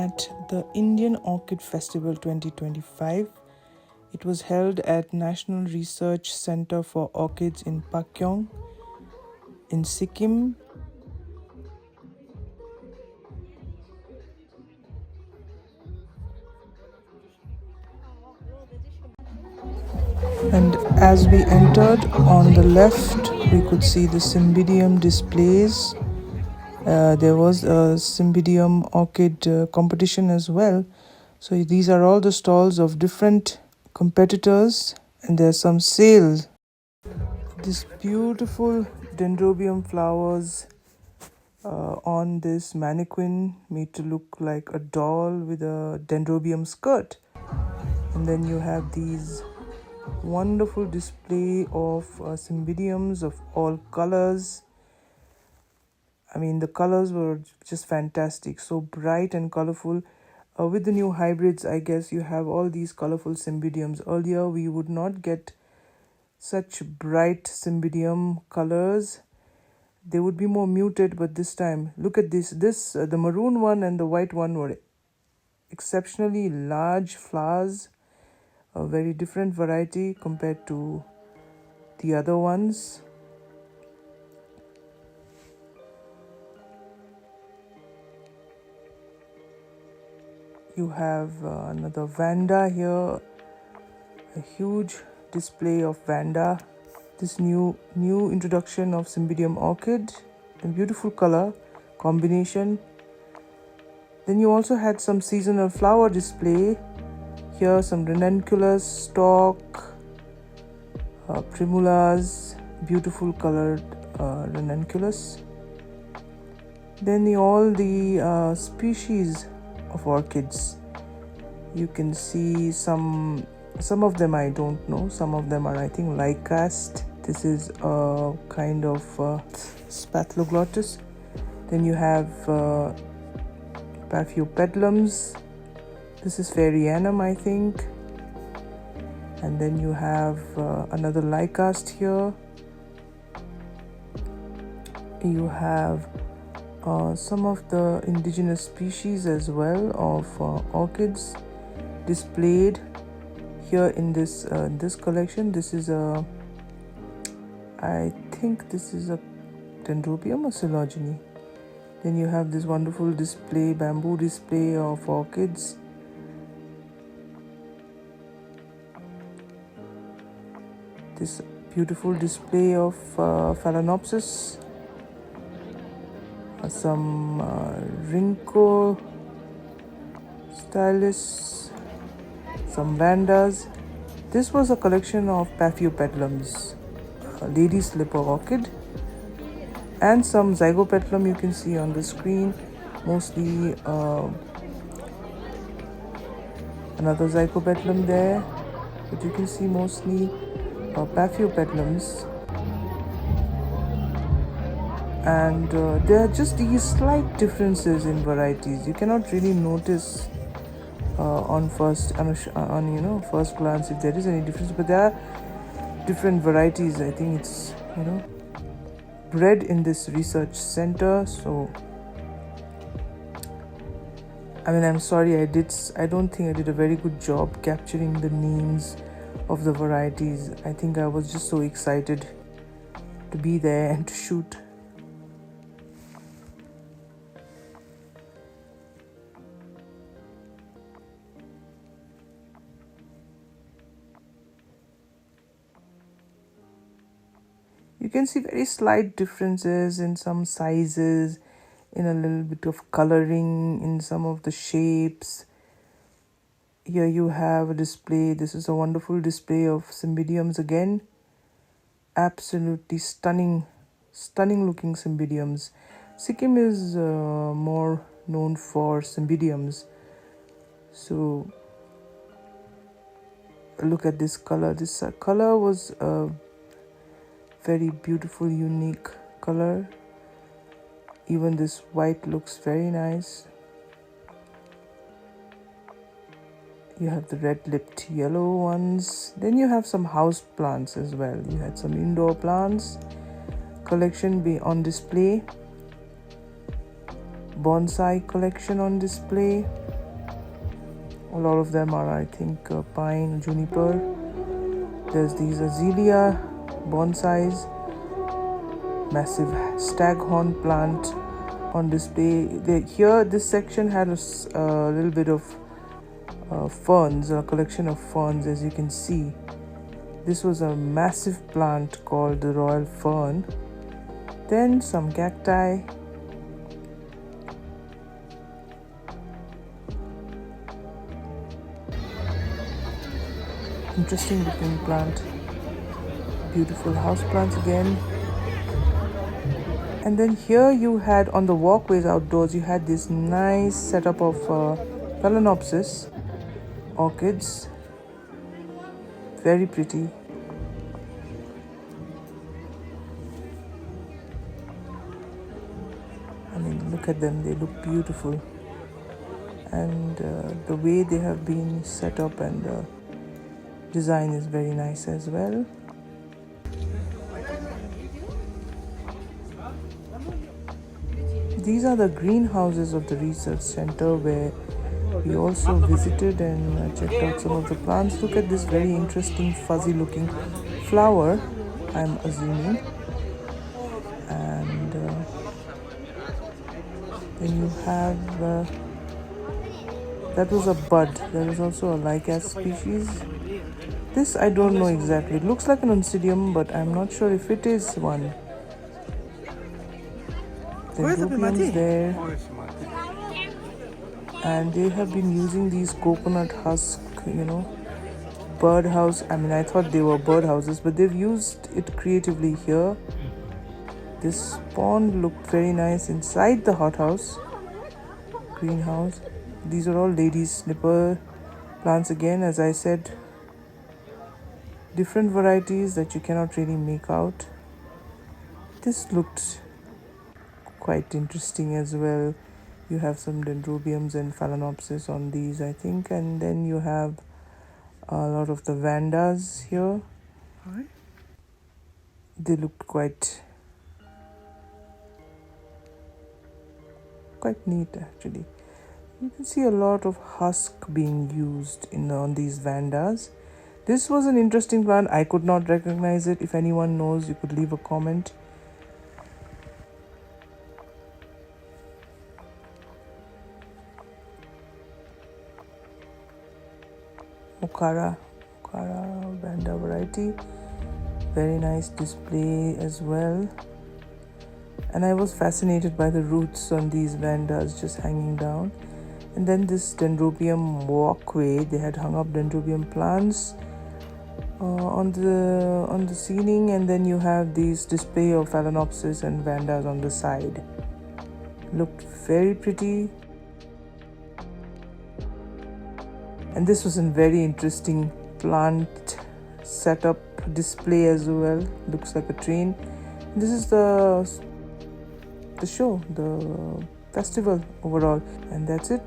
at the Indian Orchid Festival 2025. It was held at National Research Center for Orchids in Pakyong in Sikkim. And as we entered, on the left we could see the Cymbidium displays. There was a Cymbidium orchid competition as well. So these are all the stalls of different competitors, and there's some sales. This beautiful dendrobium flowers on this mannequin made to look like a doll with a dendrobium skirt. And then you have these wonderful display of Cymbidiums of all colors. I mean, the colors were just fantastic, so bright and colorful. With the new hybrids, I guess you have all these colorful Cymbidiums. Earlier, we would not get such bright Cymbidium colors. They would be more muted, but this time, look at this. The maroon one and the white one were exceptionally large flowers. A very different variety compared to the other ones. You have another Vanda here, a huge display of Vanda. This new introduction of Cymbidium orchid, a beautiful color combination. Then you also had some seasonal flower display. Here some ranunculus, stalk, primulas, beautiful colored ranunculus. Then all the species of orchids. You can see some of them I don't know. Some of them are, I think, Lycast. This is a kind of Spathoglottis. Then you have Paphiopedilums. This is Fairyannum, I think. And then you have another Lycast here. You have some of the indigenous species as well of orchids displayed here in this collection. This is I think this is a Dendrobium or Coleogyne. Then you have this wonderful display, bamboo display of orchids. This beautiful display of Phalaenopsis. Some Rinco Stylus, some Vandas. This was a collection of Paphiopedilums, lady slipper orchid, and some Zygopetalum you can see on the screen. Mostly another Zygopetalum there, but you can see mostly Paphiopedilums. And there are just these slight differences in varieties. You cannot really notice on first glance if there is any difference, but there are different varieties. I think it's bred in this research center. So I mean, I'm sorry, I don't think I did a very good job capturing the names of the varieties. I think I was just so excited to be there and to shoot. You can see very slight differences in some sizes, in a little bit of coloring, in some of the shapes. Here you have a display. This is a wonderful display of Cymbidiums again. Absolutely stunning looking Cymbidiums. Sikkim is more known for Cymbidiums. So look at this color. This color was very beautiful, unique color. Even this white looks very nice. You have the red-lipped yellow ones. Then you have some house plants as well. You had some indoor plants collection be on display. Bonsai collection on display. A lot of them are, I think, pine, juniper. There's these azalea bonsais, massive staghorn plant on display. Here, this section had a little bit of ferns, a collection of ferns, as you can see. This was a massive plant called the royal fern. Then some cacti. Interesting looking plant. Beautiful house plants again. And then here you had, on the walkways outdoors, you had this nice setup of phalaenopsis orchids. Very pretty. I mean, look at them, they look beautiful. And the way they have been set up and the design is very nice as well. These are the greenhouses of the research center where we also visited and checked out some of the plants. Look at this very interesting fuzzy looking flower, I'm assuming. And then you have, that was a bud. There is also a Lycaste species. This I don't know exactly. It looks like an oncidium, but I'm not sure if it is one. The dendrobiums there, and they have been using these coconut husk, birdhouse. I mean, I thought they were birdhouses, but they've used it creatively here. This pond looked very nice inside the hothouse, greenhouse. These are all ladies' snipper plants again, as I said. Different varieties that you cannot really make out. This looked quite interesting as well. You have some dendrobiums and phalaenopsis on these, I think, and then you have a lot of the vandas here. Hi. They looked quite neat actually. You can see a lot of husk being used on these vandas. This was an interesting plant. I could not recognize it. If anyone knows, you could leave a comment. Okara vanda variety. Very nice display as well. And I was fascinated by the roots on these vandas just hanging down. And then this dendrobium walkway, they had hung up dendrobium plants on the ceiling, and then you have these display of phalaenopsis and vandas on the side. Looked very pretty. And this was a very interesting plant setup display as well. Looks like a train. This is the show, the festival overall. And that's it.